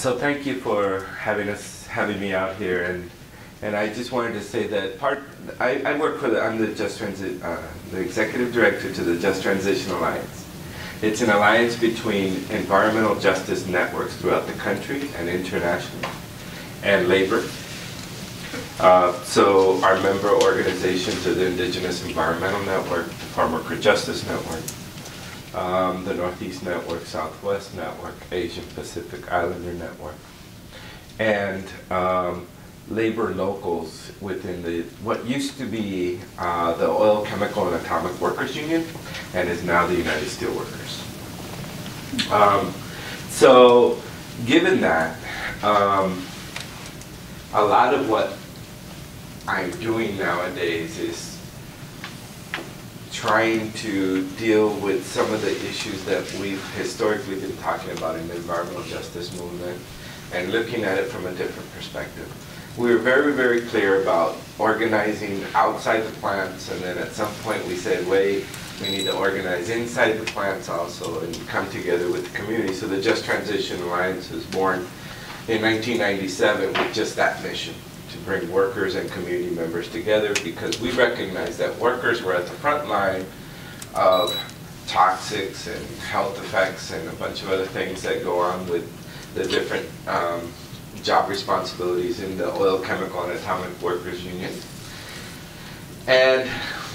So thank you for having me out here, and I just wanted to say that I work for I'm the the executive director to the Just Transition Alliance. It's an alliance between environmental justice networks throughout the country and internationally, and labor. So our member organizations are the Indigenous Environmental Network, the Farm Worker Justice Network, the Northeast Network, Southwest Network, Asian Pacific Islander Network, and labor locals within what used to be the Oil, Chemical, and Atomic Workers Union, and is now the United Steelworkers. So given that, a lot of what I'm doing nowadays is trying to deal with some of the issues that we've historically been talking about in the environmental justice movement and looking at it from a different perspective. We were very, very clear about organizing outside the plants, and then at some point we said, wait, we need to organize inside the plants also and come together with the community. So the Just Transition Alliance was born in 1997 with just that mission, to bring workers and community members together, because we recognized that workers were at the front line of toxics and health effects and a bunch of other things that go on with the different job responsibilities in the Oil, Chemical, and Atomic Workers Union. And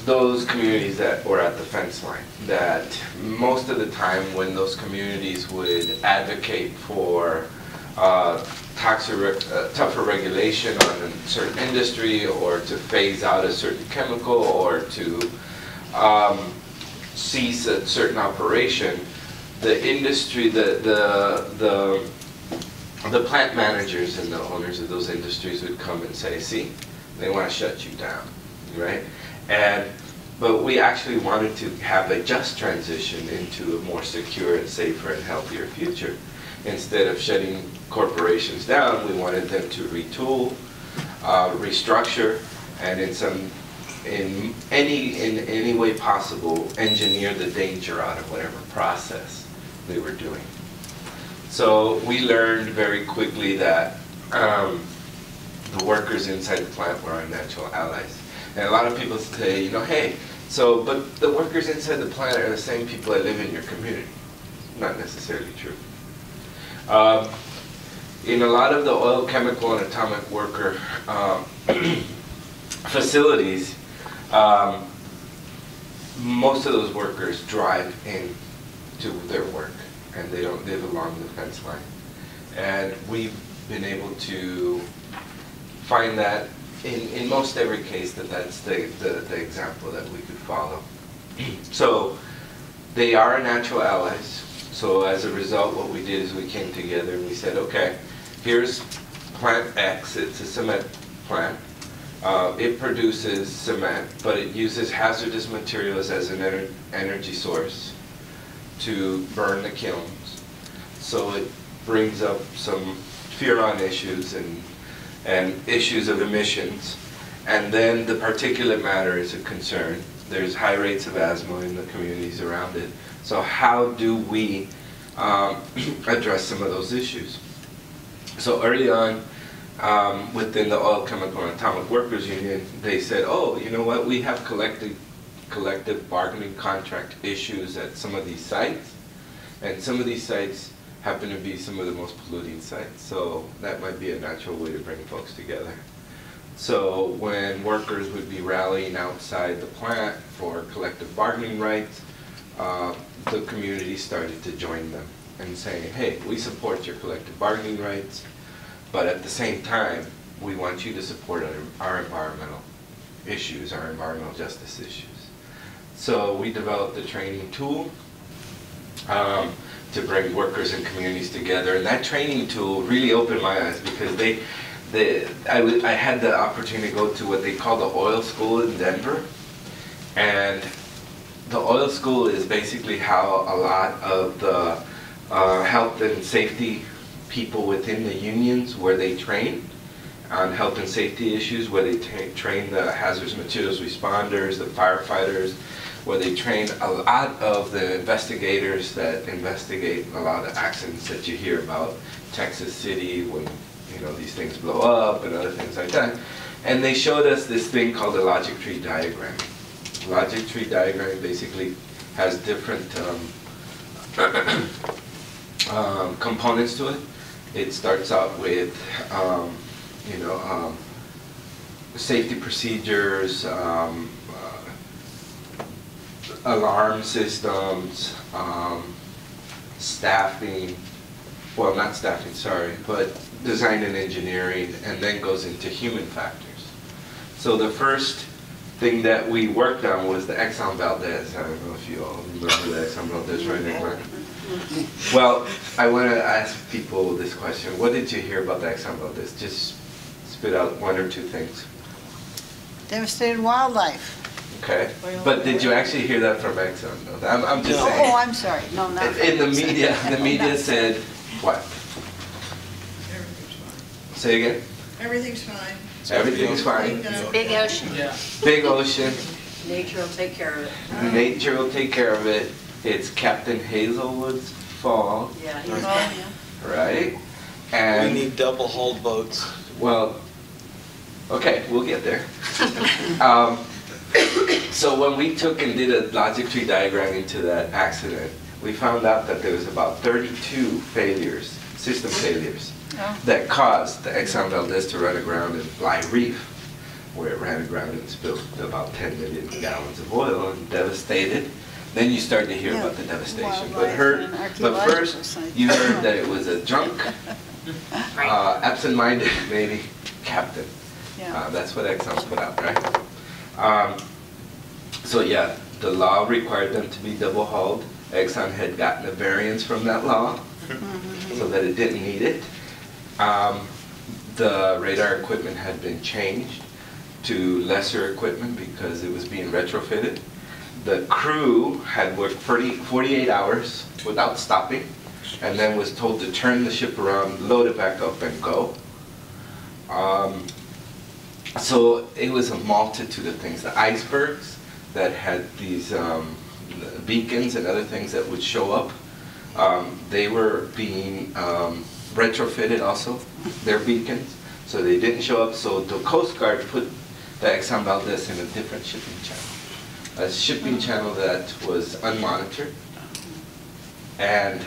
those communities that were at the fence line, that most of the time when those communities would advocate for tougher regulation on a certain industry, or to phase out a certain chemical, or to cease a certain operation, the industry, the plant managers and the owners of those industries would come and say, see, they want to shut you down, right? But we actually wanted to have a just transition into a more secure and safer and healthier future. Instead of shutting corporations down, we wanted them to retool, restructure, and in any way possible, engineer the danger out of whatever process they were doing. So we learned very quickly that the workers inside the plant were our natural allies. And a lot of people say, you know, hey, but the workers inside the plant are the same people that live in your community. Not necessarily true. In a lot of the oil, chemical, and atomic worker facilities, most of those workers drive in to their work, and they don't live along the fence line. And we've been able to find that in most every case that's the example that we could follow. So they are our natural allies. So as a result, what we did is we came together and we said, okay, here's plant X. It's a cement plant. It produces cement, but it uses hazardous materials as an energy source to burn the kilns. So it brings up some furan issues and issues of emissions. And then the particulate matter is a concern. There's high rates of asthma in the communities around it. So how do we address some of those issues? So early on, within the Oil, Chemical, and Atomic Workers Union, they said, oh, you know what, we have collective bargaining contract issues at some of these sites, and some of these sites happen to be some of the most polluting sites, so that might be a natural way to bring folks together. So when workers would be rallying outside the plant for collective bargaining rights, the community started to join them and saying, hey, we support your collective bargaining rights, but at the same time, we want you to support our environmental issues, our environmental justice issues. So we developed a training tool to bring workers and communities together, and that training tool really opened my eyes, because I had the opportunity to go to what they call the Oil School in Denver, and the Oil School is basically how a lot of the health and safety people within the unions where they train on health and safety issues, where they train the hazardous materials responders, the firefighters, where they train a lot of the investigators that investigate a lot of accidents that you hear about, Texas City, when these things blow up and other things like that. And they showed us this thing called the logic tree diagram. Logic tree diagram basically has different components to it. It starts out with safety procedures, alarm systems, staffing, well, not staffing, sorry, but design and engineering, and then goes into human factors. So the first thing that we worked on was the Exxon Valdez. I don't know if you all remember the Exxon Valdez right now. Well, I want to ask people this question. What did you hear about the Exxon Valdez? Just spit out one or two things. Devastated wildlife. Okay, but did you actually hear that from Exxon? No, I'm just saying. Oh, I'm sorry. No, not in the media said what? Everything's fine. Say again? Everything's fine. Everything's fine. Big ocean. Yeah. Big ocean. Nature will take care of it. Nature will take care of it. It's Captain Hazelwood's fault, Yeah, he's right? We And need double hulled boats. well, okay, we'll get there. So when we took and did a logic tree diagram into that accident, we found out that there was about 32 failures, system failures, that caused the Exxon Valdez to run aground in Bly Reef, where it ran aground and spilled about 10 million gallons of oil and devastated. Then you start to hear about the devastation. But first, you heard that it was a drunk, absent-minded, maybe, captain. That's what Exxon put out, right? So yeah, the law required them to be double-hulled. Exxon had gotten a variance from that law, so that it didn't need it. The radar equipment had been changed to lesser equipment because it was being retrofitted. The crew had worked 48 hours without stopping, and then was told to turn the ship around, load it back up, and go. So it was a multitude of things. The icebergs that had these beacons and other things that would show up, they were being retrofitted also, their beacons, so they didn't show up. So the Coast Guard put the Exxon Valdez in a different shipping channel. A shipping channel that was unmonitored, and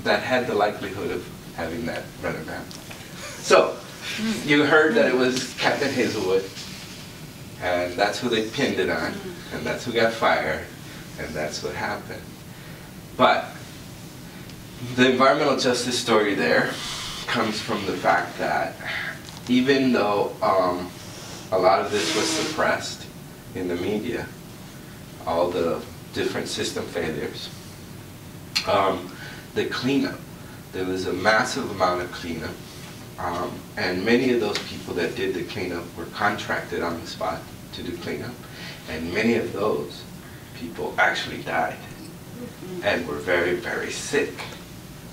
that had the likelihood of having that run aground. So, you heard that it was Captain Hazelwood, and that's who they pinned it on, and that's who got fired, and that's what happened. But the environmental justice story there comes from the fact that even though a lot of this was suppressed in the media, all the different system failures, the cleanup, there was a massive amount of cleanup, and many of those people that did the cleanup were contracted on the spot to do cleanup, and many of those people actually died and were very, very sick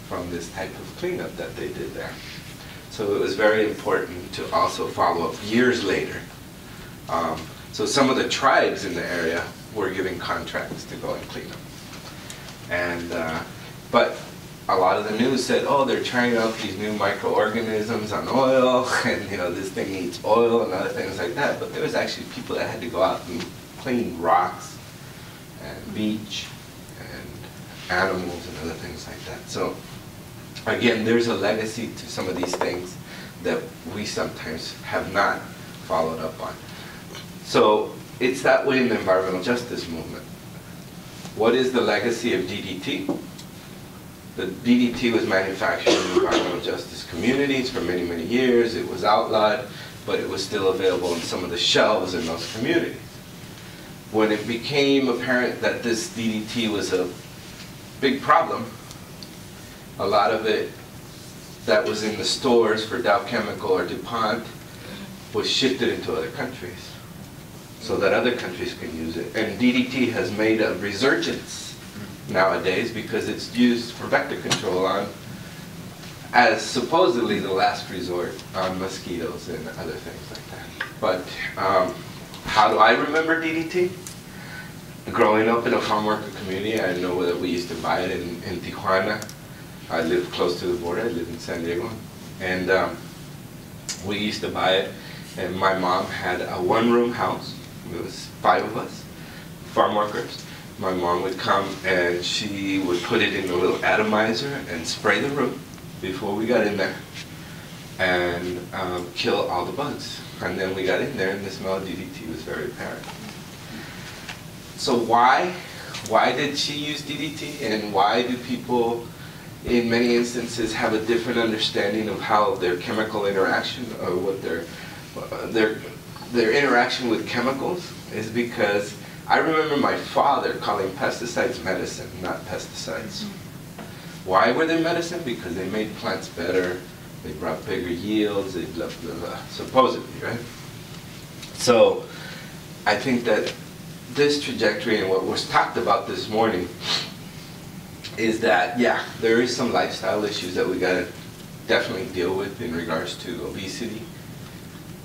from this type of cleanup that they did there. So it was very important to also follow up years later. So some of the tribes in the area were given contracts to go and clean up. And, but a lot of the news said, oh, they're trying out these new microorganisms on oil, and this thing eats oil and other things like that. But there was actually people that had to go out and clean rocks and beach and animals and other things like that. So again, there's a legacy to some of these things that we sometimes have not followed up on. So it's that way in the environmental justice movement. What is the legacy of DDT? The DDT was manufactured in environmental justice communities for many, many years. It was outlawed, but it was still available in some of the shelves in those communities. When it became apparent that this DDT was a big problem, a lot of it that was in the stores for Dow Chemical or DuPont was shifted into other countries so that other countries can use it. And DDT has made a resurgence nowadays because it's used for vector control on as supposedly the last resort on mosquitoes and other things like that. But how do I remember DDT? Growing up in a farm worker community, I know that we used to buy it in Tijuana. I lived close to the border. I lived in San Diego. And we used to buy it. And my mom had a one-room house. It was 5 of us, farm workers. My mom would come and she would put it in a little atomizer and spray the room before we got in there and kill all the bugs. And then we got in there and the smell of DDT was very apparent. So why did she use DDT, and why do people in many instances have a different understanding of how their chemical interaction or what their interaction with chemicals is? Because I remember my father calling pesticides medicine, not pesticides. Why were they medicine? Because they made plants better, they brought bigger yields, they blah, blah, blah, supposedly, right? So I think that this trajectory and what was talked about this morning is that, yeah, there is some lifestyle issues that we gotta definitely deal with in regards to obesity,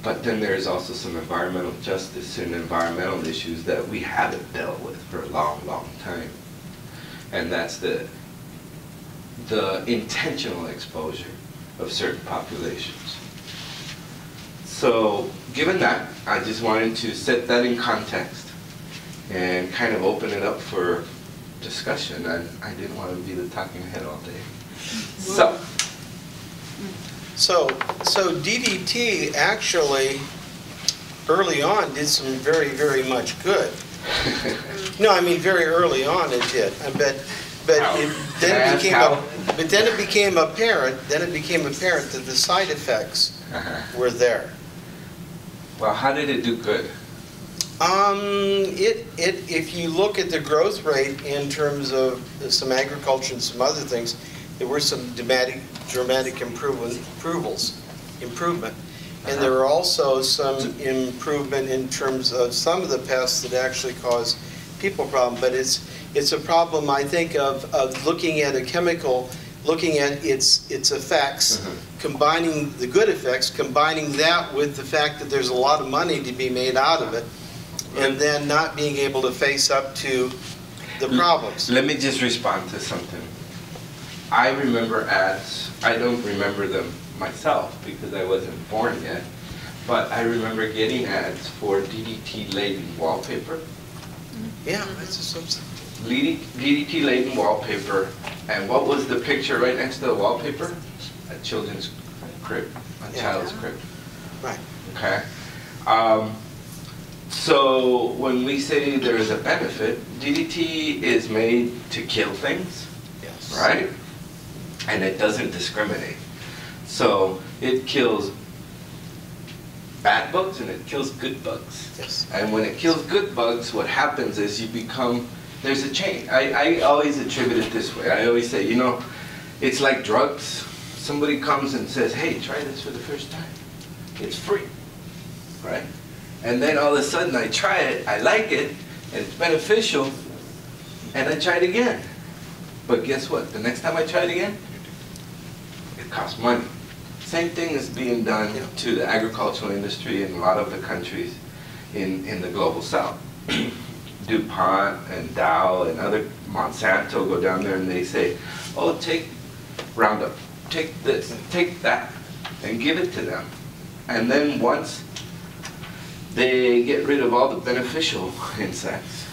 but then there's also some environmental justice and environmental issues that we haven't dealt with for a long, long time. And that's the intentional exposure of certain populations. So given that, I just wanted to set that in context and kind of open it up for discussion. I didn't want to be the talking head all day. So DDT actually early on did some very, very much good. No, I mean very early on it did. Then it became apparent that the side effects were there. Well, how did it do good? If you look at the growth rate in terms of some agriculture and some other things, there were some dramatic improvement. And there were also some improvement in terms of some of the pests that actually cause people problem. But it's a problem, I think, of looking at a chemical, looking at its effects, combining the good effects, combining that with the fact that there's a lot of money to be made out of it, and then not being able to face up to the problems. Let me just respond to something. I remember ads. I don't remember them myself because I wasn't born yet, but I remember getting ads for DDT-laden wallpaper. Yeah, that's something. DDT-laden wallpaper, and what was the picture right next to the wallpaper? A children's crib, a child's crib. Right. Okay. So when we say there is a benefit, DDT is made to kill things, Yes. right? And it doesn't discriminate. So it kills bad bugs and it kills good bugs. Yes. And when it kills good bugs, what happens is you become, there's a chain. I always attribute it this way. I always say, you know, it's like drugs. Somebody comes and says, hey, try this for the first time. It's free, right? And then all of a sudden I try it, I like it, and it's beneficial, and I try it again. But guess what? The next time I try it again, it costs money. Same thing is being done to the agricultural industry in a lot of the countries in the global south. DuPont and Dow and other, Monsanto go down there and they say, oh, take Roundup, take this, take that, and give it to them. And then once they get rid of all the beneficial insects,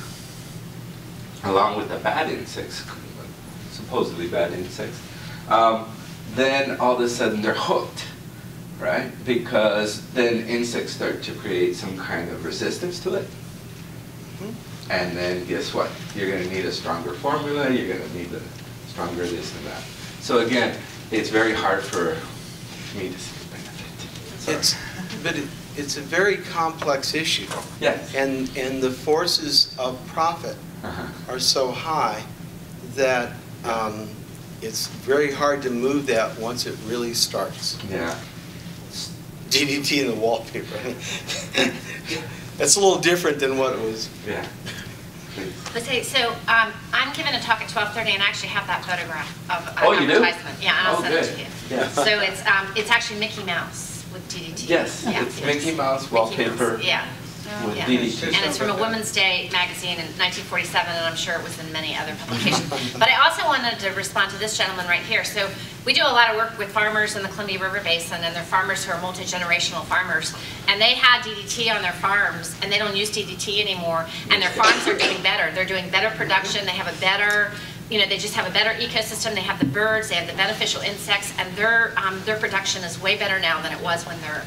along with the bad insects, supposedly bad insects, then all of a sudden they're hooked, right? Because then insects start to create some kind of resistance to it. And then guess what? You're going to need a stronger formula, you're going to need a stronger this and that. So again, it's very hard for me to see the benefit. Sorry. It's a very complex issue. Yes. And the forces of profit are so high that it's very hard to move that once it really starts. Yeah. DDT in the wallpaper. That's a little different than what it was. Yeah. Please. Let's see, so I'm giving a talk at 12:30 and I actually have that photograph of an Oh, you do? advertisement. Yeah, and I'll Oh, send it good. to you. Yes. So it's actually Mickey Mouse with DDT. Yes, Yeah. it's Mickey Mouse Mickey wallpaper Mouse, yeah. with Yeah. DDT. And it's from a Women's Day magazine in 1947, and I'm sure it was in many other publications. But I also wanted to respond to this gentleman right here. So we do a lot of work with farmers in the Columbia River Basin, and they're farmers who are multi-generational farmers. And they had DDT on their farms, and they don't use DDT anymore, and their farms are doing better. They're doing better production, they have a better, they just have a better ecosystem, they have the birds, they have the beneficial insects, and their production is way better now than it was when their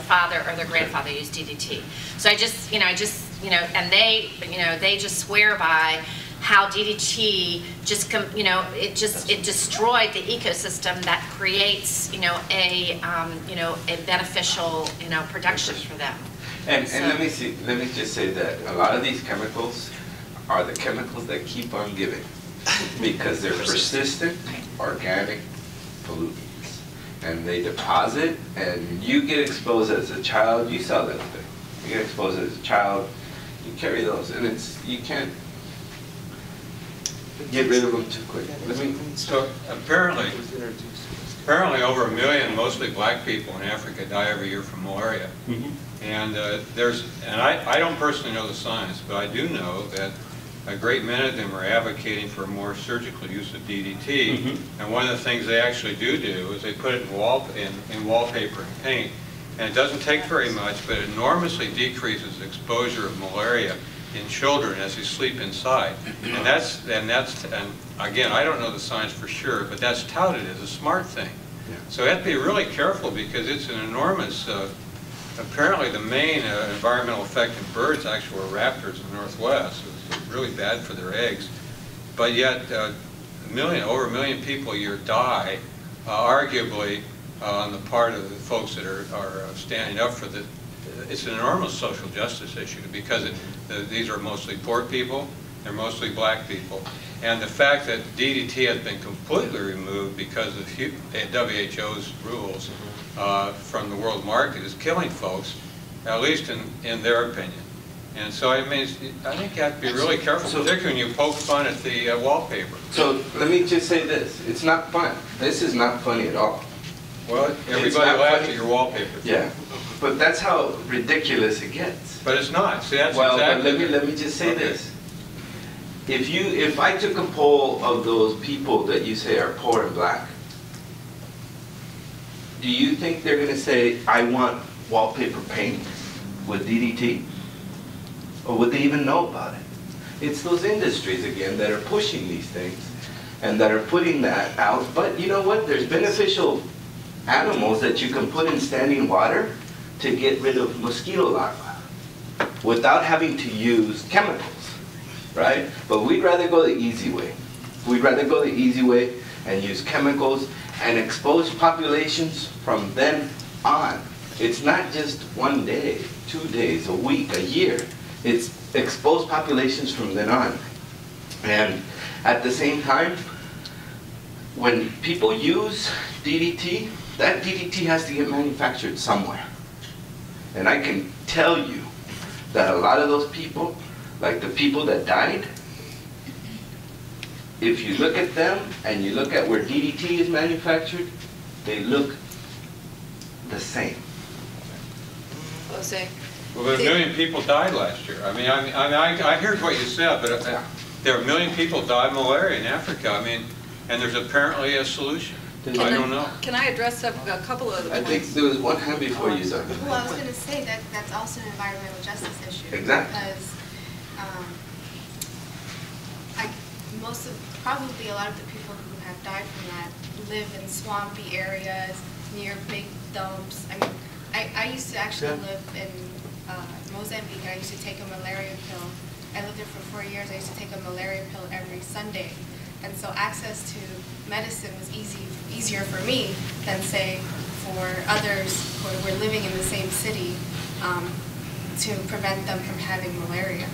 father or their grandfather used DDT. So and they just swear by how DDT it destroyed the ecosystem that creates, a beneficial, production for them. And So- let me just say that a lot of these chemicals are the chemicals that keep on giving because they're persistent, organic pollutants. And they deposit, and you get exposed as a child, you saw that thing. You get exposed as a child, you carry those, and you can't get rid of them too quick. So apparently over 1 million, mostly black people in Africa, die every year from malaria. And I don't personally know the science, but I do know that a great many of them are advocating for more surgical use of DDT. And one of the things they actually do is they put it in wallpaper and paint. And it doesn't take very much, but it enormously decreases exposure of malaria in children as they sleep inside. And again, I don't know the science for sure, but that's touted as a smart thing. Yeah. So you have to be really careful because it's an enormous, apparently the main environmental effect in birds actually were raptors in the Northwest. It's really bad for their eggs. But yet, over 1 million people a year die, arguably on the part of the folks that are standing up for the. It's an enormous social justice issue because these are mostly poor people, they're mostly black people. And the fact that DDT has been completely removed because of WHO's rules from the world market is killing folks, at least in their opinion. And so, I think you have to be really careful, particularly when you poke fun at the wallpaper. So let me just say this, it's not fun. This is not funny at all. Well, everybody laughs at your wallpaper. Yeah, but that's how ridiculous it gets. But it's not. See, that's Well, exactly. but let me just say this. If I took a poll of those people that you say are poor and black, do you think they're going to say, I want wallpaper paint with DDT? Or would they even know about it? It's those industries, again, that are pushing these things and that are putting that out. But you know what? There's beneficial animals that you can put in standing water to get rid of mosquito larvae without having to use chemicals, right? But we'd rather go the easy way. We'd rather go the easy way and use chemicals and expose populations from then on. It's not just 1 day, 2 days, a week, a year. It's exposed populations from then on. And at the same time, when people use DDT, that DDT has to get manufactured somewhere. And I can tell you that a lot of those people, like the people that died, if you look at them and you look at where DDT is manufactured, they look the same. Jose? Well, but 1 million people died last year. I heard what you said, but there are 1 million people died of malaria in Africa. And there's apparently a solution. I don't know. Can I address a couple of the I think points? there was one hand before you, Doug. Well, I was going to say that that's also an environmental justice issue. Exactly. Because probably a lot of the people who have died from that live in swampy areas near big dumps. I used to actually live in Mozambique. I used to take a malaria pill. I lived there for 4 years. I used to take a malaria pill every Sunday. And so access to medicine was easier for me than, say, for others who were living in the same city to prevent them from having malaria.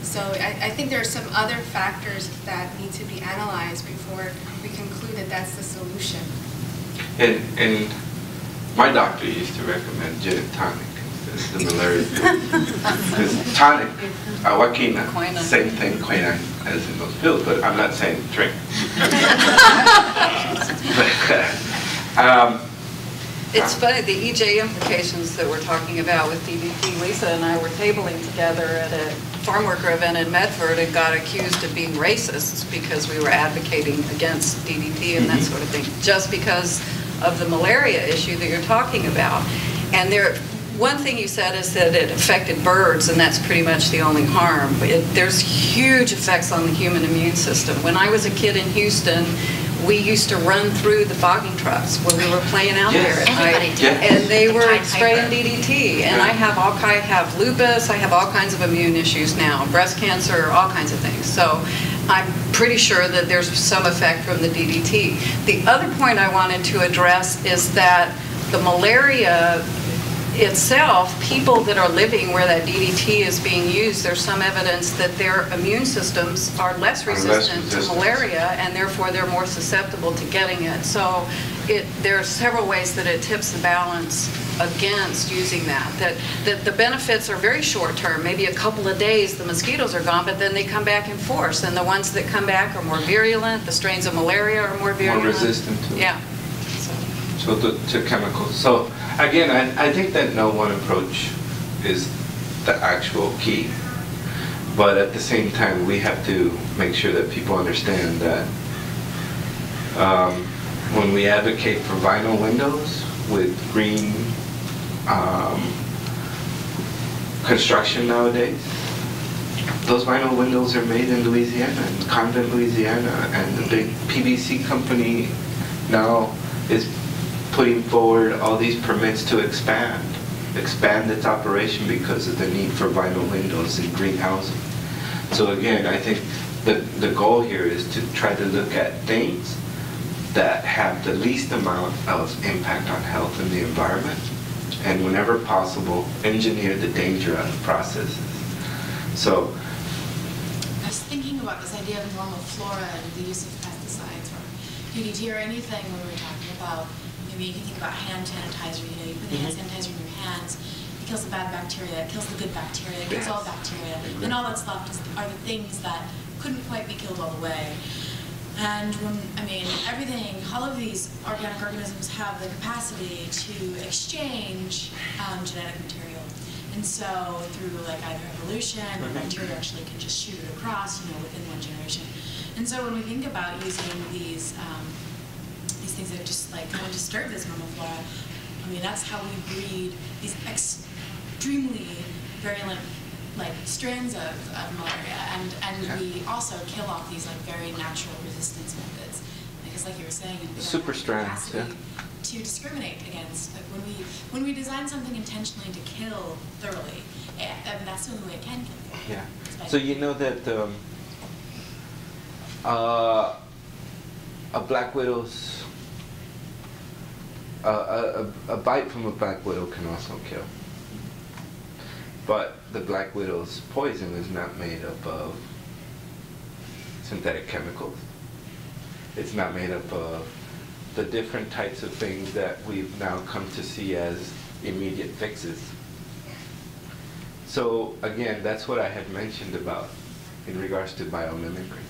So I think there are some other factors that need to be analyzed before we conclude that that's the solution. And my doctor used to recommend gin and tonic instead of the malaria pill. Because tonic, quinine, same thing, quinine as in those pills, but I'm not saying drink. It's funny, the EJ implications that we're talking about with DDT, Lisa and I were tabling together at a farm worker event in Medford and got accused of being racists because we were advocating against DDT and that sort of thing, just because of the malaria issue that you're talking about. And one thing you said is that it affected birds, and that's pretty much the only harm. There's huge effects on the human immune system. When I was a kid in Houston, we used to run through the fogging trucks when we were playing out there at Everybody night. did. And they were Pied spraying Piper. DDT. And I have lupus, I have all kinds of immune issues now, breast cancer, all kinds of things. So I'm pretty sure that there's some effect from the DDT. The other point I wanted to address is that the malaria itself, people that are living where that DDT is being used, there's some evidence that their immune systems are less resistant to malaria, and therefore they're more susceptible to getting it. So there are several ways that it tips the balance against using that. That the benefits are very short term, maybe a couple of days the mosquitoes are gone, but then they come back in force, and the ones that come back are more virulent, the strains of malaria are more virulent. More resistant to it. Yeah. So to chemicals. So again, I think that no one approach is the actual key. But at the same time, we have to make sure that people understand that when we advocate for vinyl windows with green construction nowadays, those vinyl windows are made in Louisiana, in Convent, Louisiana, and the big PVC company now is putting forward all these permits to expand its operation because of the need for vinyl windows in green housing. So again, I think the goal here is to try to look at things that have the least amount of impact on health and the environment, and whenever possible, engineer the danger out of processes. So I was thinking about this idea of normal flora and the use of pesticides or DDT or anything when we were talking about. Maybe you can think about hand sanitizer. You know, you put the hand sanitizer in your hands, it kills the bad bacteria, it kills the good bacteria, it kills all bacteria, and all that's left are the things that couldn't quite be killed all the way. And when, I mean, everything, all of these organic organisms have the capacity to exchange genetic material. And so through like either evolution or bacteria actually can just shoot it across, you know, within one generation. And so when we think about using these things that just like kind of disturb this normal flora, I mean, that's how we breed these extremely virulent like strands of malaria, and we also kill off these like very natural resistance methods, because like you were saying, super strands, yeah. To discriminate against, like when we design something intentionally to kill thoroughly, and that's the only way it can kill. Yeah. So you know that a black widow's a bite from a black widow can also kill. But the black widow's poison is not made up of synthetic chemicals. It's not made up of the different types of things that we've now come to see as immediate fixes. So again, that's what I had mentioned about in regards to biomimicry.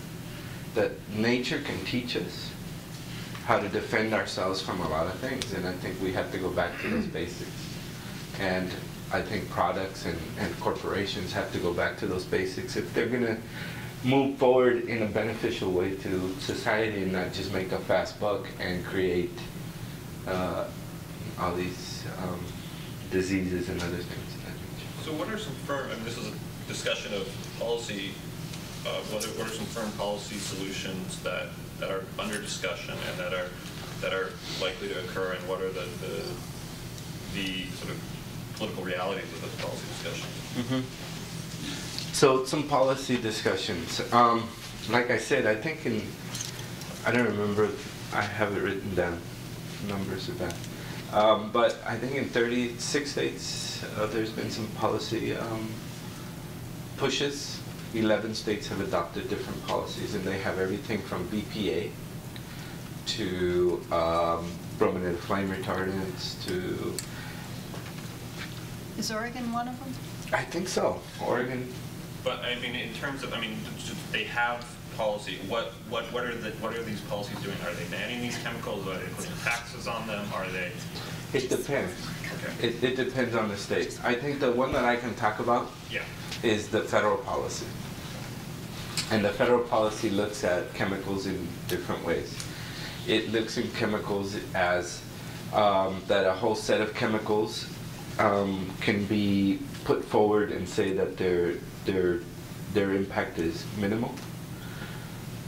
That nature can teach us how to defend ourselves from a lot of things, and I think we have to go back to those basics. And I think products and corporations have to go back to those basics if they're going to move forward in a beneficial way to society and not just make a fast buck and create all these diseases and other things of that nature. So what are some firm, and this is a discussion of policy, what are some firm policy solutions that are under discussion and that are likely to occur, and what are the sort of political realities of those policy discussions? So some policy discussions. Like I said, I think I don't remember if I have it written down, numbers of that. But I think in 36 states there's been some policy pushes. 11 states have adopted different policies, and they have everything from BPA to brominated flame retardants to... Is Oregon one of them? I think so. Oregon. But I mean, in terms of, I mean, they have policy, what are these policies doing? Are they banning these chemicals? Are they putting taxes on them? Are they? It depends. Okay. It depends on the state. I think the one that I can talk about Yeah. is the federal policy. And the federal policy looks at chemicals in different ways. It looks at chemicals as that a whole set of chemicals can be put forward and say that their impact is minimal,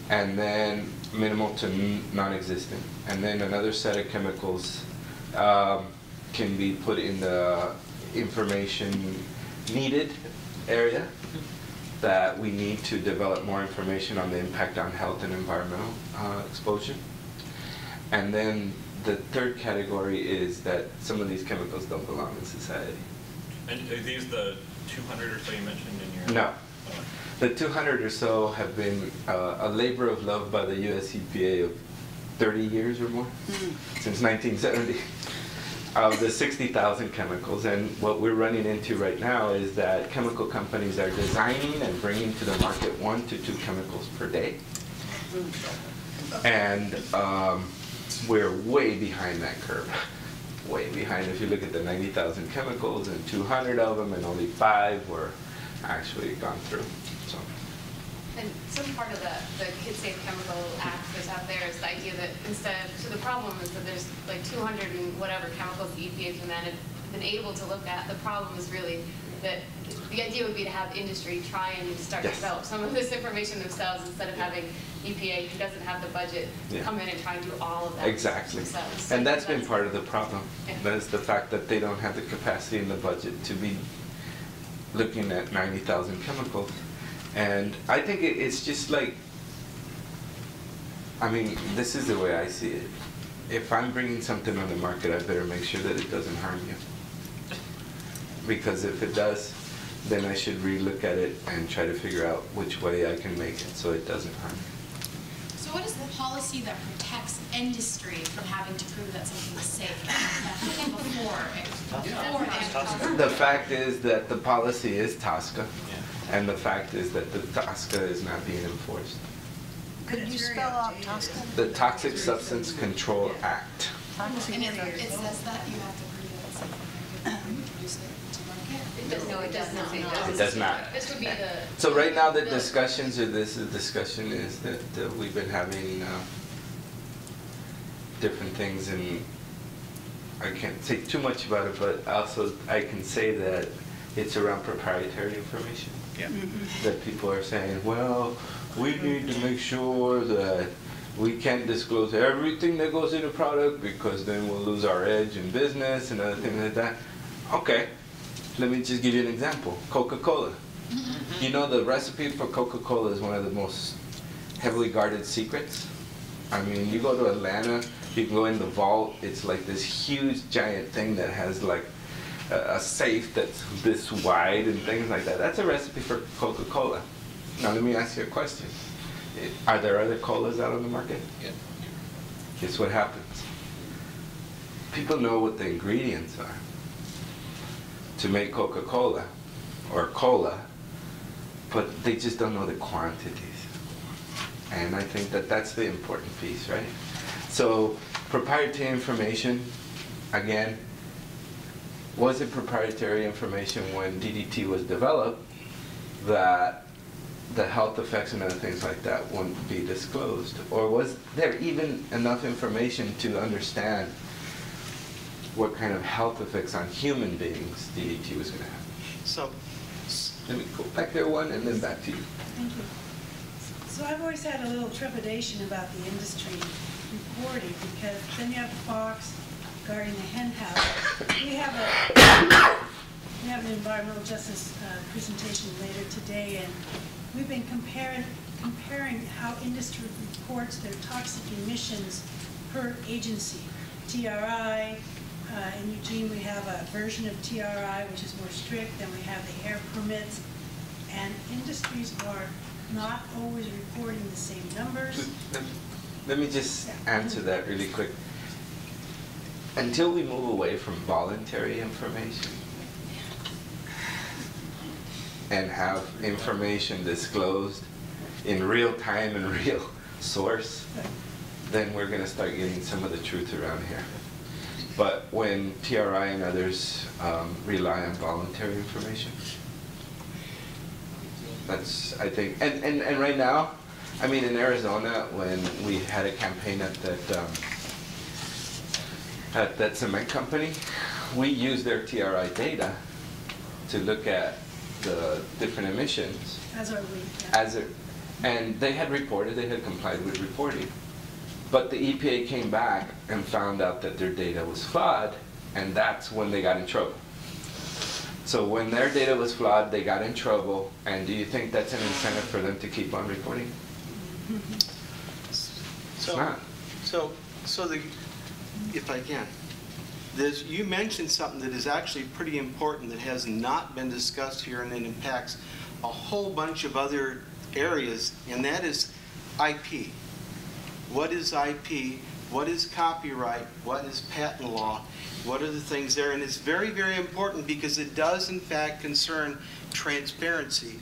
and then minimal to non-existent. And then another set of chemicals can be put in the information needed area, that we need to develop more information on the impact on health and environmental exposure. And then the third category is that some of these chemicals don't belong in society. And are these the 200 or so you mentioned in your? No. The 200 or so have been a labor of love by the US EPA of 30 years or more, since 1970, of the 60,000 chemicals. And what we're running into right now is that chemical companies are designing and bringing to the market 1 to 2 chemicals per day. And we're way behind that curve. Way behind. If you look at the 90,000 chemicals and 200 of them and only 5 were actually gone through. So. And some part of the Kid Safe Chemical Act that's out there is the idea that instead of, so the problem is that there's like 200 and whatever chemicals the EPA has been able to look at. The problem is really that the idea would be to have industry try and start to develop some of this information themselves instead of having EPA, who doesn't have the budget, come in and try and do all of that Exactly. themselves. And that's been part of the problem. Yeah. That is the fact that they don't have the capacity in the budget to be looking at 90,000 chemicals. And I think it's just like, I mean, this is the way I see it. If I'm bringing something on the market, I better make sure that it doesn't harm you. Because if it does, then I should relook at it and try to figure out which way I can make it so it doesn't harm you. So what is the policy that protects industry from having to prove that something is safe before The fact is that the policy is TSCA, and the fact is that the TSCA is not being enforced. Could you spell out TSCA? The Toxic Substance Control Act. and it says that you have to prove that it's safe before you introduce it to market? No, it does not. It does not. This would be the. So right now the discussions, or this discussion is that we've been having different things, and I can't say too much about it, but also I can say that it's around proprietary information. Yeah. That people are saying, well, we need to make sure that we can't disclose everything that goes in a product because then we'll lose our edge in business and other things like that. Okay, let me just give you an example. Coca-Cola. You know, the recipe for Coca-Cola is one of the most heavily guarded secrets. I mean, you go to Atlanta, you can go in the vault, it's like this huge giant thing that has like a safe that's this wide and things like that. That's a recipe for Coca-Cola. Now let me ask you a question. Are there other colas out on the market? Yeah. Guess what happens? People know what the ingredients are to make Coca-Cola or cola, but they just don't know the quantities. And I think that that's the important piece, right? So proprietary information, again, was it proprietary information when DDT was developed that the health effects and other things like that wouldn't be disclosed? Or was there even enough information to understand what kind of health effects on human beings DDT was going to have? So, let me go back there one and then back to you. Thank you. So I've always had a little trepidation about the industry reporting, because then you have Fox guarding the hen house. We have an environmental justice presentation later today, and we've been comparing how industry reports their toxic emissions per agency. TRI, in Eugene we have a version of TRI which is more strict, then we have the air permits, and industries are not always reporting the same numbers. Let me just answer that really quick. Until we move away from voluntary information and have information disclosed in real time and real source, then we're going to start getting some of the truth around here. But when TRI and others rely on voluntary information, that's, I think, and right now, I mean, in Arizona, when we had a campaign at that cement company, we used their TRI data to look at the different emissions. As are we. And they had reported, they had complied with reporting. But the EPA came back and found out that their data was flawed, and that's when they got in trouble. So when their data was flawed, they got in trouble, and do you think that's an incentive for them to keep on reporting? It's not. So if I can, you mentioned something that is actually pretty important that has not been discussed here, and it impacts a whole bunch of other areas, and that is IP. What is IP? What is copyright? What is patent law? What are the things there? And it's very, very important because it does, in fact, concern transparency.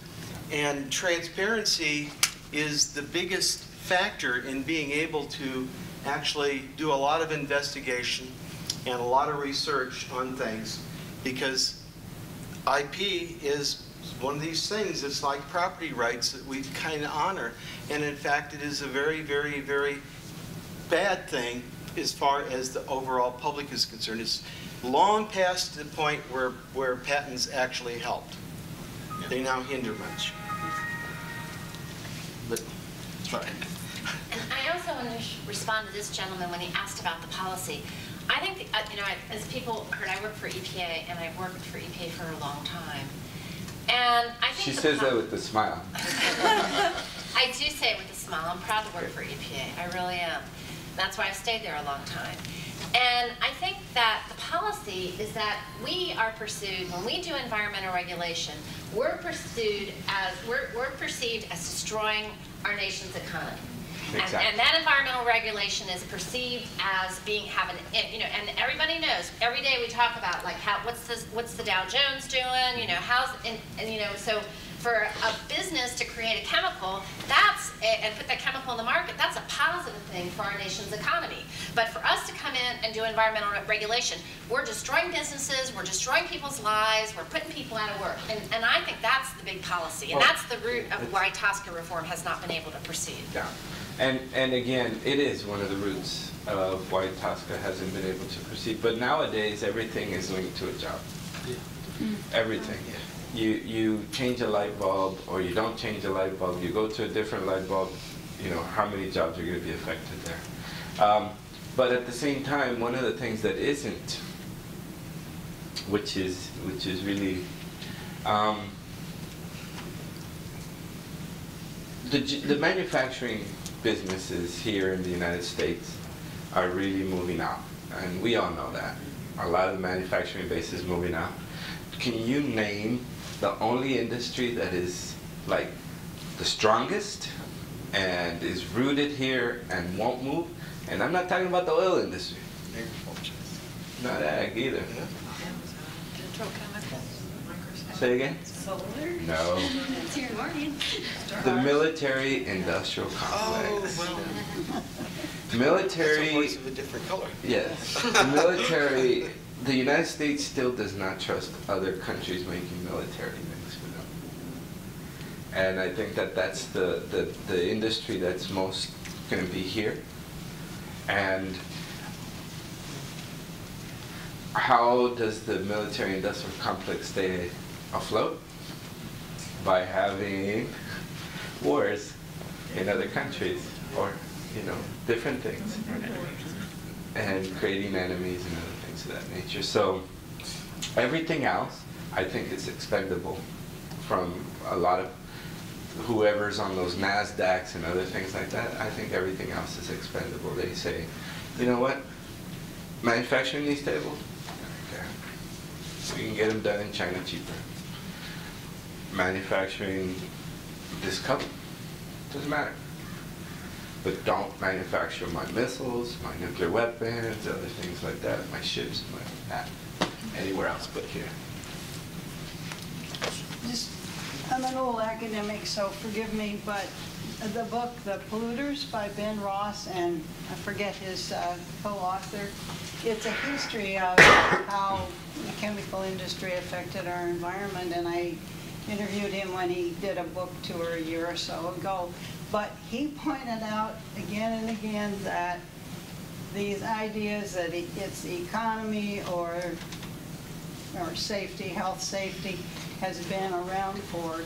And transparency is the biggest factor in being able to actually do a lot of investigation and a lot of research on things, because IP is one of these things. It's like property rights that we kind of honor, and in fact it is a very, very, very bad thing as far as the overall public is concerned. It's long past the point where patents actually helped. They now hinder much. But try. And I also want to respond to this gentleman when he asked about the policy. I think, as people heard, I work for EPA, and I've worked for EPA for a long time. And I think She says that with a smile. I do say it with a smile. I'm proud to work for EPA. I really am. That's why I've stayed there a long time. And I think that the policy is that we are pursued, when we do environmental regulation, we're perceived as destroying our nation's economy. Exactly. And that environmental regulation is perceived as having, and everybody knows. Every day we talk about like what's the Dow Jones doing? So for a business to create a chemical, and put that chemical in the market, that's a positive thing for our nation's economy. But for us to come in and do environmental regulation, we're destroying businesses, we're destroying people's lives, we're putting people out of work. And I think that's the big policy, and that's the root of why TSCA reform has not been able to proceed. Yeah. And again, it is one of the roots of why TSCA hasn't been able to proceed. But nowadays, everything is linked to a job. Everything. You change a light bulb, or you don't change a light bulb, you go to a different light bulb, how many jobs are going to be affected there. But at the same time, one of the things that isn't, which is really, the manufacturing businesses here in the United States are really moving out, and we all know that. A lot of the manufacturing base is moving out. Can you name the only industry that is like the strongest and is rooted here and won't move? And I'm not talking about the oil industry. Not ag either. Say again? Solar? No. The military-industrial complex. Military. That's a voice of a different color. Yes. The military. The United States still does not trust other countries making military things for them. And I think that that's the industry that's most going to be here. And how does the military-industrial complex stay afloat? By having wars in other countries, or different things, and creating enemies and other things of that nature. So everything else, I think, is expendable from a lot of whoever's on those NASDAQs and other things like that. I think everything else is expendable. They say, you know what, manufacturing these tables, okay, we can get them done in China cheaper. Manufacturing this cup, doesn't matter. But don't manufacture my missiles, my nuclear weapons, other things like that, my ships, anywhere else but here. I'm an old academic, so forgive me, but the book, The Polluters by Ben Ross, and I forget his co-author. It's a history of how the chemical industry affected our environment, and I interviewed him when he did a book tour a year or so ago. But he pointed out again and again that these ideas that it's the economy or safety, health safety, has been around for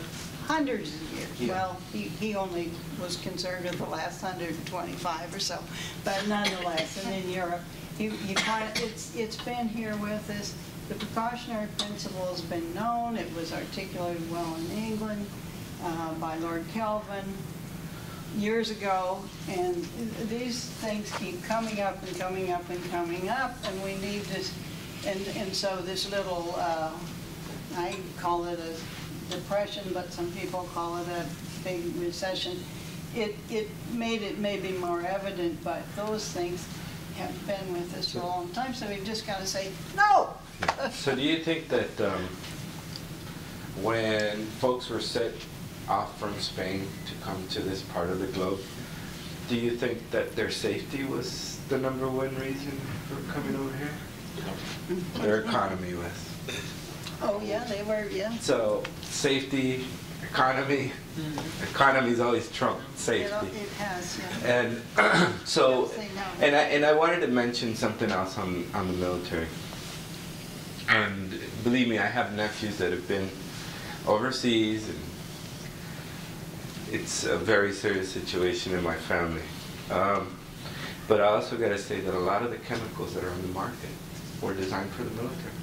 hundreds of years. Yeah. Well, he only was concerned with the last 125 or so, but nonetheless, and in Europe, it's been here with us. The precautionary principle has been known. It was articulated well in England by Lord Kelvin years ago, and these things keep coming up and coming up and coming up, and we need this, and so this little, I call it a depression, but some people call it a big recession. It made it maybe more evident, but those things have been with us for a long time, so we've just got to say, no! So do you think that when folks were set off from Spain to come to this part of the globe, do you think that their safety was the #1 reason for coming over here? Their economy was. Oh, yeah, they were, yeah. So safety, economy, economy's always trumped safety. It has, yeah. And so, Say no. and I wanted to mention something else on the military. And believe me, I have nephews that have been overseas, and it's a very serious situation in my family. But I also got to say that a lot of the chemicals that are on the market were designed for the military.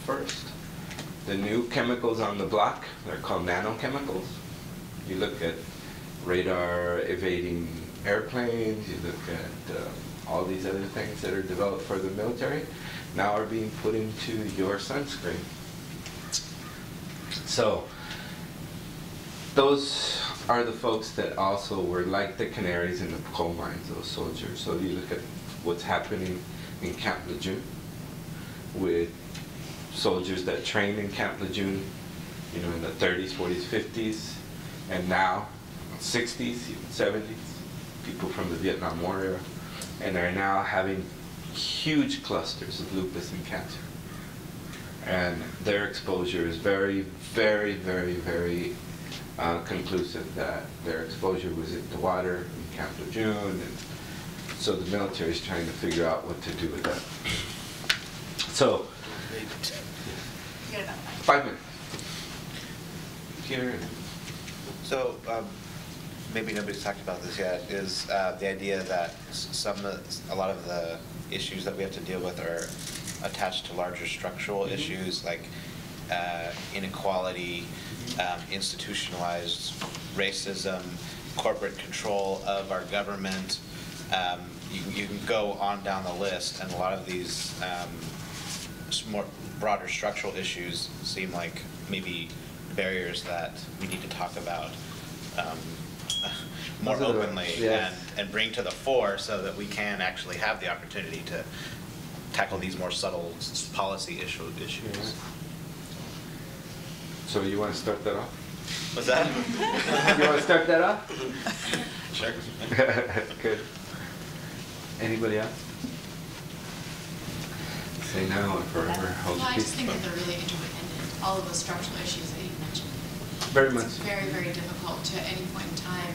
First, the new chemicals on the block, they're called nanochemicals. You look at radar evading airplanes, you look at all these other things that are developed for the military, now are being put into your sunscreen. So, those are the folks that also were like the canaries in the coal mines, those soldiers. So you look at what's happening in Camp Lejeune with soldiers that trained in Camp Lejeune, you know, in the 30s, 40s, 50s, and now 60s, even 70s, people from the Vietnam War era, and they're now having huge clusters of lupus and cancer. And their exposure is very, very, very, very conclusive that their exposure was into water in Camp Lejeune, and so the military is trying to figure out what to do with that. So, 5 minutes. Here. So, maybe nobody's talked about this yet, is the idea that a lot of the issues that we have to deal with are attached to larger structural issues like inequality, institutionalized racism, corporate control of our government. You can go on down the list, and a lot of these more broader structural issues seem like maybe barriers that we need to talk about more openly, yes, and bring to the fore so that we can actually have the opportunity to tackle these more subtle policy issues. Yes. So you want to start that off? What's that? You want to start that off? Sure. Good. Anybody else? Say now or forever hold Well, I just peace. think that they're really interdependent, all of those structural issues that you mentioned. Very much. It's very, very difficult to at any point in time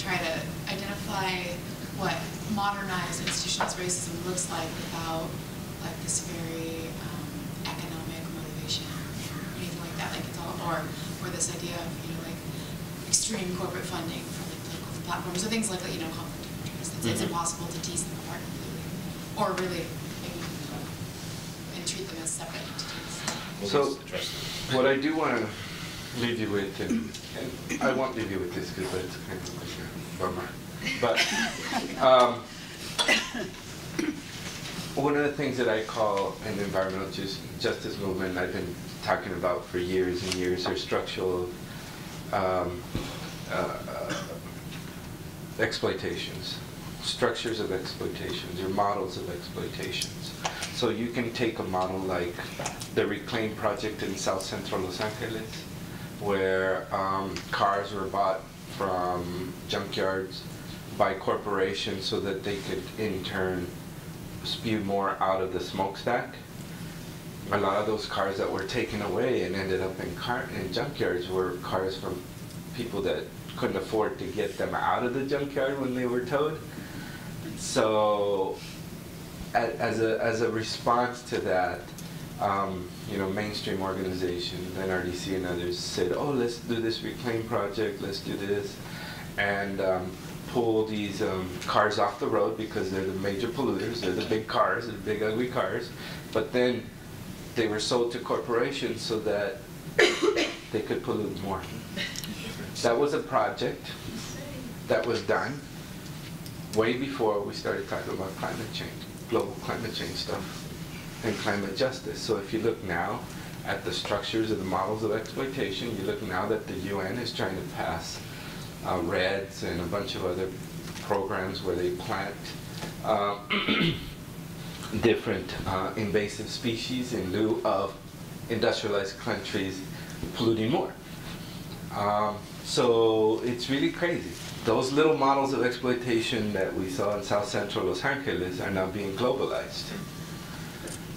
try to identify what modernized institutionalized racism looks like without like this very economic motivation or anything like that. Like it's all, or this idea of, you know, like extreme corporate funding from like political platforms or things like that, you know, conflict of interest. It's impossible to tease them apart completely, or really maybe and treat them as separate entities. So, what I do want to leave you with, and I won't leave you with this because it's kind of like a bummer, but one of the things that I call an environmental justice movement I've been talking about for years and years are structural exploitations, structures of exploitations, or models of exploitations. So you can take a model like the Reclaim project in South Central Los Angeles where cars were bought from junkyards by corporations so that they could in turn spew more out of the smokestack. A lot of those cars that were taken away and ended up in junkyards were cars from people that couldn't afford to get them out of the junkyard when they were towed. So as a response to that, you know, mainstream organizations, NRDC and others said, oh, let's do this reclaim project, let's do this, and pull these cars off the road because they're the major polluters, they're the big cars, the big ugly cars, but then they were sold to corporations so that they could pollute more. That was a project that was done way before we started talking about climate change, global climate change stuff, and climate justice. So if you look now at the structures of the models of exploitation, you look now that the UN is trying to pass REDS and a bunch of other programs where they plant different invasive species in lieu of industrialized countries polluting more. So it's really crazy. Those little models of exploitation that we saw in South Central Los Angeles are now being globalized.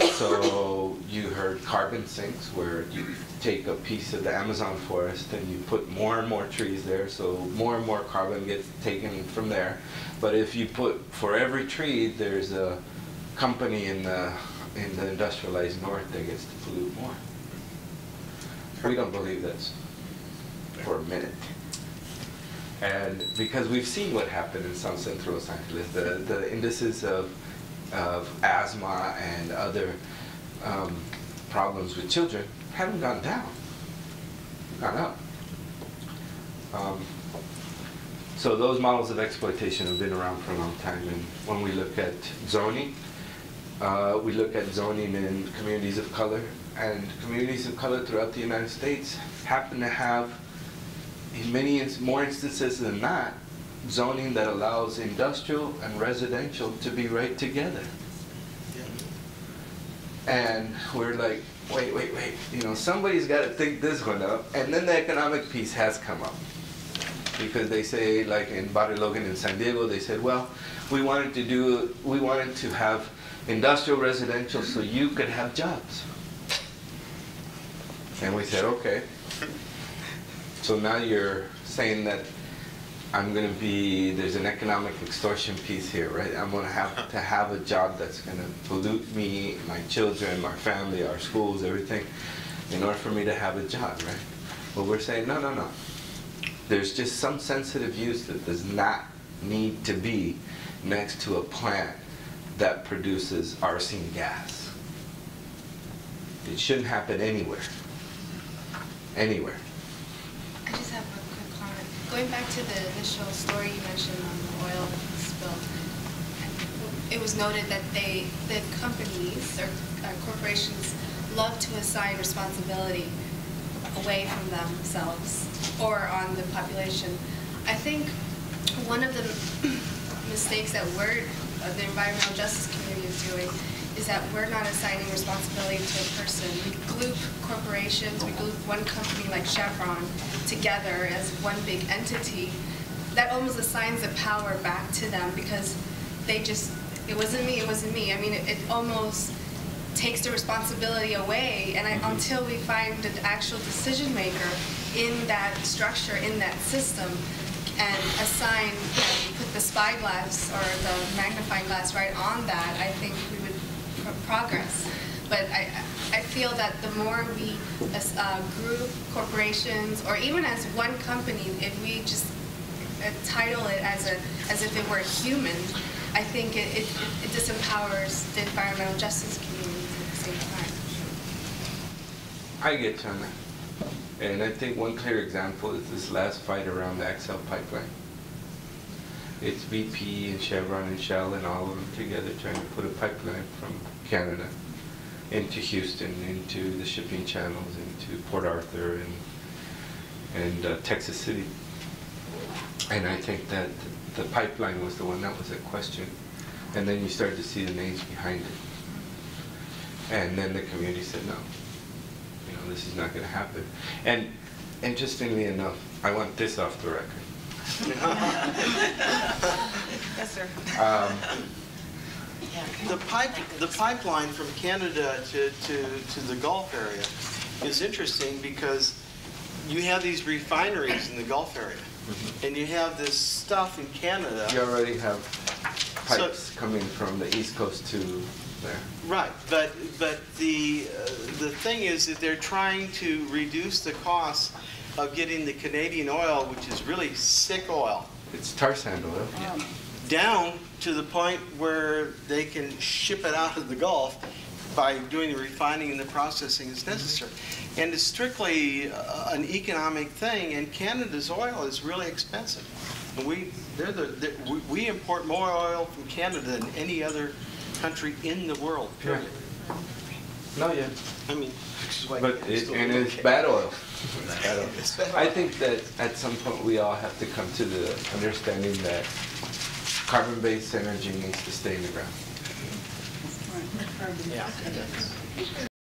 So you heard carbon sinks, where you take a piece of the Amazon forest and you put more and more trees there, so more and more carbon gets taken from there. But if you put, for every tree, there's a company in the industrialized north that gets to pollute more. We don't believe this for a minute. And because we've seen what happened in South Central Los Angeles, the indices of asthma and other problems with children haven't gone down, gone up. So those models of exploitation have been around for a long time. And when we look at zoning, we look at zoning in communities of color, and communities of color throughout the United States happen to have, in many more instances than not, zoning that allows industrial and residential to be right together. And we're like, wait, you know, somebody's got to think this one up. And then the economic piece has come up. Because they say, like in Barrio Logan in San Diego, they said, well, we wanted to have industrial residential so you could have jobs. And we said, okay. So now you're saying that there's an economic extortion piece here, right? I'm going to have a job that's going to pollute me, my children, my family, our schools, everything, in order for me to have a job, right? But we're saying, no. There's just some sensitive use that does not need to be next to a plant that produces arsine gas. It shouldn't happen anywhere. Anywhere. I just have a quick comment. Going back to the initial story you mentioned on the oil spill, it was noted that the companies or corporations love to assign responsibility away from themselves or on the population. I think one of the mistakes that the environmental justice community is doing is that we're not assigning responsibility to a person. We group corporations, we group one company like Chevron together as one big entity. That almost assigns the power back to them because it wasn't me. I mean, it almost takes the responsibility away, and until we find the actual decision maker in that structure, in that system, and assign, put the spyglass or the magnifying glass right on that, I think we would progress. But I feel that the more we, as group, corporations, or even as one company, if we just title it as if it were human, I think it disempowers the environmental justice community at the same time. I get you on that. And I think one clear example is this last fight around the XL pipeline. It's BP and Chevron and Shell and all of them together trying to put a pipeline from Canada into Houston, into the shipping channels, into Port Arthur and Texas City. And I think that the pipeline was the one that was at question. And then you start to see the names behind it. And then the community said, no, this is not going to happen. And interestingly enough, I want this off the record. Yes, sir. The pipeline from Canada to the Gulf area is interesting because you have these refineries in the Gulf area, and you have this stuff in Canada. You already have pipes coming from the East Coast to there. Right, but the thing is that they're trying to reduce the cost of getting the Canadian oil, which is really sick oil. It's tar sand oil. Down to the point where they can ship it out of the Gulf by doing the refining and the processing as necessary. And it's strictly an economic thing, and Canada's oil is really expensive. And we import more oil from Canada than any other country in the world, period. No, yeah. I mean, which is why But Canada's still it's okay. bad oil. It's bad oil. It's bad I oil. think that at some point we all have to come to the understanding that carbon-based energy needs to stay in the ground. Yeah.